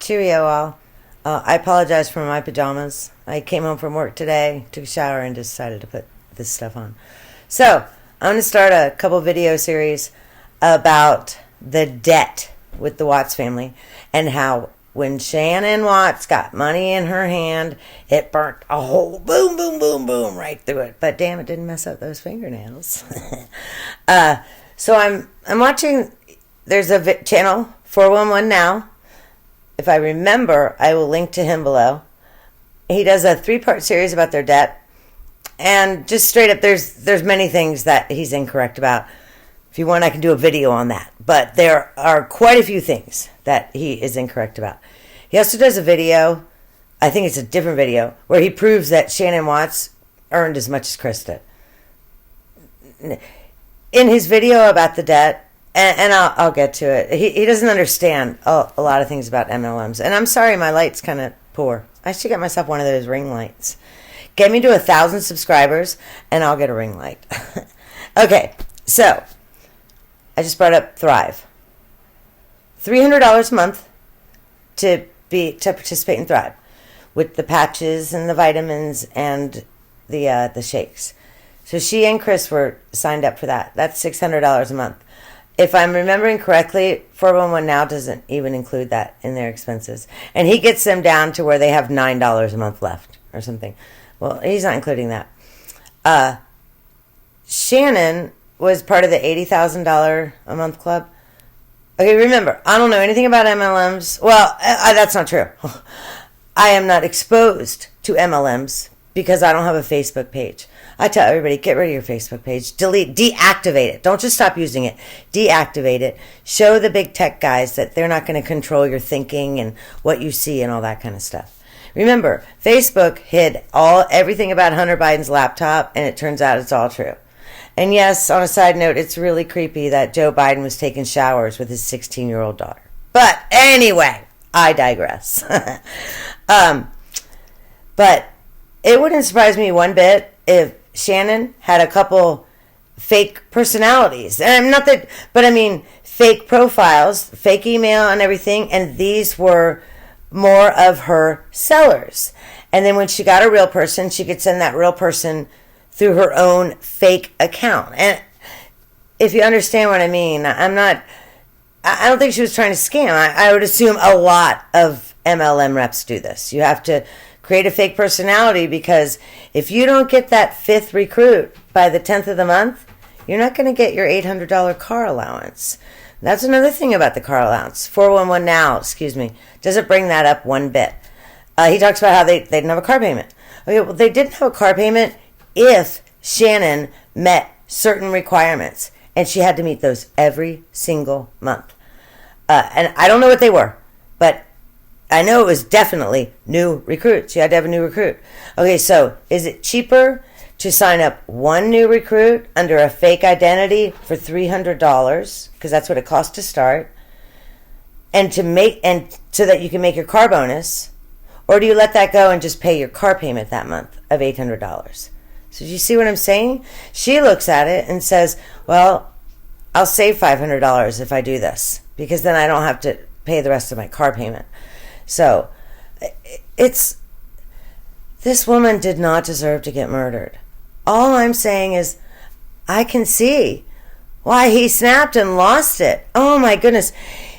Cheerio, all. I apologize for my pajamas. I came home from work today, took a shower, and decided to put this stuff on. So, I'm going to start a couple video series about the debt with the Watts family and how when Shannon Watts got money in her hand, it burnt a hole, boom, boom, boom, boom, right through it. But damn, it didn't mess up those fingernails. So I'm watching, there's a channel, 411 Now. If I remember, I will link to him below. He does a 3-part series about their debt. And just straight up, there's many things that he's incorrect about. If you want, I can do a video on that. But there are quite a few things that he is incorrect about. He also does a video, I think it's a different video, where he proves that Shannon Watts earned as much as Chris did. In his video about the debt, and I'll get to it, he doesn't understand a lot of things about MLMs. And I'm sorry, my light's kind of poor. I should get myself one of those ring lights. Get me to 1,000 subscribers, and I'll get a ring light. Okay, so I just brought up Thrive. $300 a month to participate in Thrive with the patches and the vitamins and the shakes. So she and Chris were signed up for that. That's $600 a month. If I'm remembering correctly, 411 Now doesn't even include that in their expenses. And he gets them down to where they have $9 a month left or something. Well, he's not including that. Shannon was part of the $80,000 a month club. Okay, remember, I don't know anything about MLMs. Well, that's not true. I am not exposed to MLMs because I don't have a Facebook page. I tell everybody, get rid of your Facebook page. Delete, deactivate it. Don't just stop using it. Deactivate it. Show the big tech guys that they're not going to control your thinking and what you see and all that kind of stuff. Remember, Facebook hid everything about Hunter Biden's laptop, and it turns out it's all true. And yes, on a side note, it's really creepy that Joe Biden was taking showers with his 16-year-old daughter. But anyway, I digress. But it wouldn't surprise me one bit if Shannon had a couple fake personalities. And not that, but I mean, fake profiles, fake email and everything. And these were more of her sellers. And then when she got a real person, she could send that real person through her own fake account. And if you understand what I mean, I don't think she was trying to scam. I would assume a lot of MLM reps do this. You have to create a fake personality because if you don't get that 5th recruit by the 10th of the month, you're not going to get your $800 car allowance. That's another thing about the car allowance. 411 Now, doesn't bring that up one bit. He talks about how they didn't have a car payment. Okay, well, they didn't have a car payment if Shannon met certain requirements, and she had to meet those every single month. And I don't know what they were, but I know it was definitely new recruits. You had to have a new recruit. Okay, so is it cheaper to sign up one new recruit under a fake identity for $300, because that's what it costs to start, and so that you can make your car bonus, or do you let that go and just pay your car payment that month of $800? So do you see what I'm saying? She looks at it and says, well, I'll save $500 if I do this, because then I don't have to pay the rest of my car payment. So this woman did not deserve to get murdered. All I'm saying is I can see why he snapped and lost it. Oh my goodness.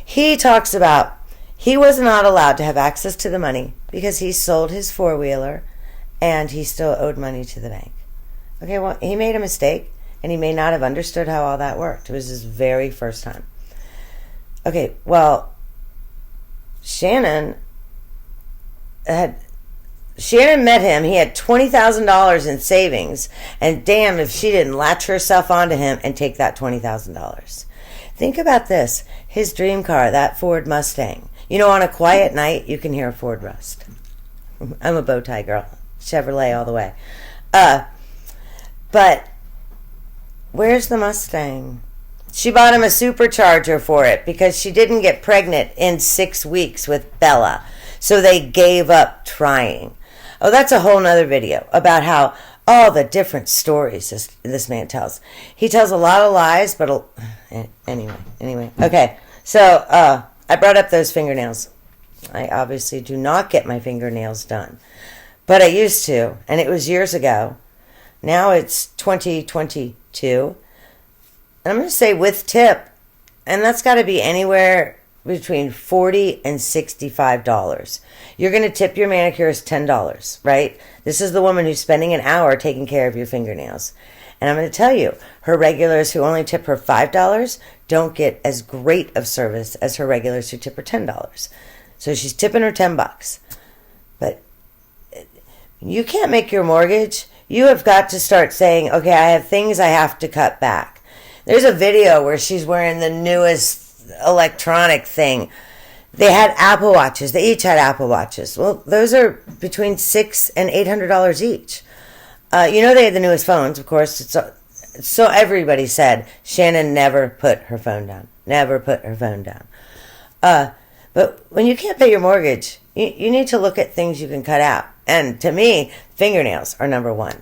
He talks about he was not allowed to have access to the money because he sold his 4-wheeler and he still owed money to the bank. Okay, well, he made a mistake and he may not have understood how all that worked. It was his very first time. Okay, well, Shannon met him. He had $20,000 in savings, and damn if she didn't latch herself onto him and take that $20,000. Think about this. His dream car, that Ford Mustang. You know, on a quiet night, you can hear a Ford rust. I'm a bow tie girl. Chevrolet all the way. But where's the Mustang? She bought him a supercharger for it because she didn't get pregnant in 6 weeks with Bella. So they gave up trying. Oh, that's a whole nother video about how all the different stories this man tells. He tells a lot of lies, but anyway. Okay, so I brought up those fingernails. I obviously do not get my fingernails done. But I used to, and it was years ago. Now it's 2022. And I'm going to say with tip, and that's got to be anywhere between $40 and $65. You're going to tip your manicurist $10, right? This is the woman who's spending an hour taking care of your fingernails. And I'm going to tell you, her regulars who only tip her $5 don't get as great of service as her regulars who tip her $10. So she's tipping her $10. But you can't make your mortgage. You have got to start saying, okay, I have things I have to cut back. There's a video where she's wearing the newest electronic thing. They had Apple Watches. They each had Apple Watches. Well, those are between $600 and $800 each. They had the newest phones, of course. So everybody said Shannon never put her phone down. Never put her phone down. But when you can't pay your mortgage, you need to look at things you can cut out. And to me, fingernails are number one.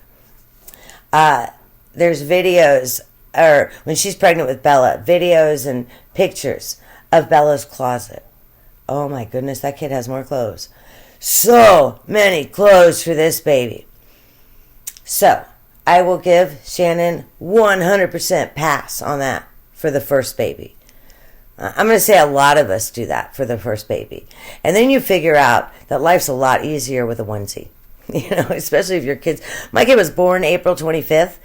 There's videos, or when she's pregnant with Bella, videos and pictures of Bella's closet. Oh my goodness, that kid has more clothes. So many clothes for this baby. So, I will give Shannon 100% pass on that for the first baby. I'm going to say a lot of us do that for the first baby. And then you figure out that life's a lot easier with a onesie. Especially if your kids... My kid was born April 25th,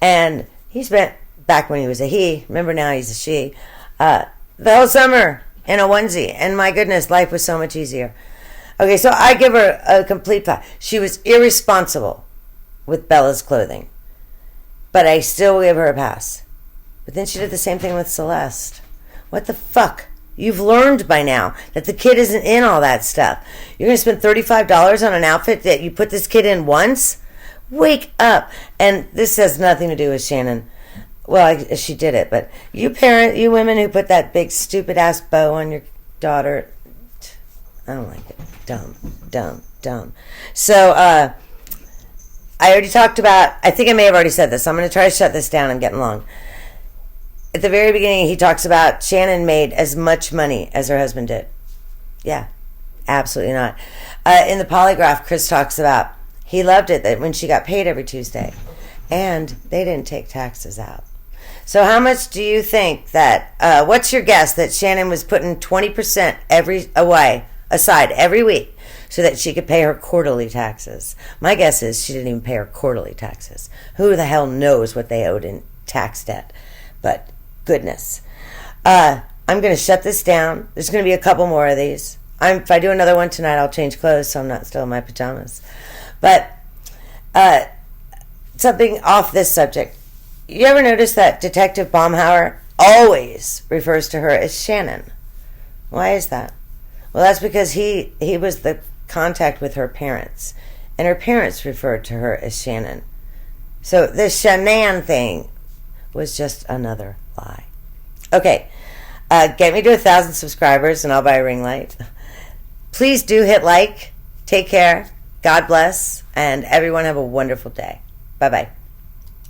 and he spent, back when he was a he, remember now he's a she, the whole summer in a onesie. And my goodness, life was so much easier. Okay, so I give her a complete pass. She was irresponsible with Bella's clothing, but I still give her a pass. But then she did the same thing with Celeste. What the fuck? You've learned by now that the kid isn't in all that stuff. You're going to spend $35 on an outfit that you put this kid in once? Wake up. And this has nothing to do with Shannon. Well, she did it, but you women who put that big stupid ass bow on your daughter, I don't like it. Dumb. So, I already talked about, I think I may have already said this. So I'm going to try to shut this down. I'm getting long. At the very beginning, he talks about Shannon made as much money as her husband did. Yeah, absolutely not. In the polygraph, Chris talks about he loved it that when she got paid every Tuesday, and they didn't take taxes out. So how much do you think that, what's your guess that Shannon was putting 20% aside every week so that she could pay her quarterly taxes? My guess is she didn't even pay her quarterly taxes. Who the hell knows what they owed in tax debt? But goodness. I'm going to shut this down. There's going to be a couple more of these. If I do another one tonight, I'll change clothes so I'm not still in my pajamas. But something off this subject. You ever notice that Detective Baumhauer always refers to her as Shannon? Why is that? Well, that's because he was the contact with her parents, and her parents referred to her as Shannon. So this Shannon thing was just another lie. Okay, get me to 1,000 subscribers and I'll buy a ring light. Please do hit like. Take care. God bless. And everyone have a wonderful day. Bye-bye.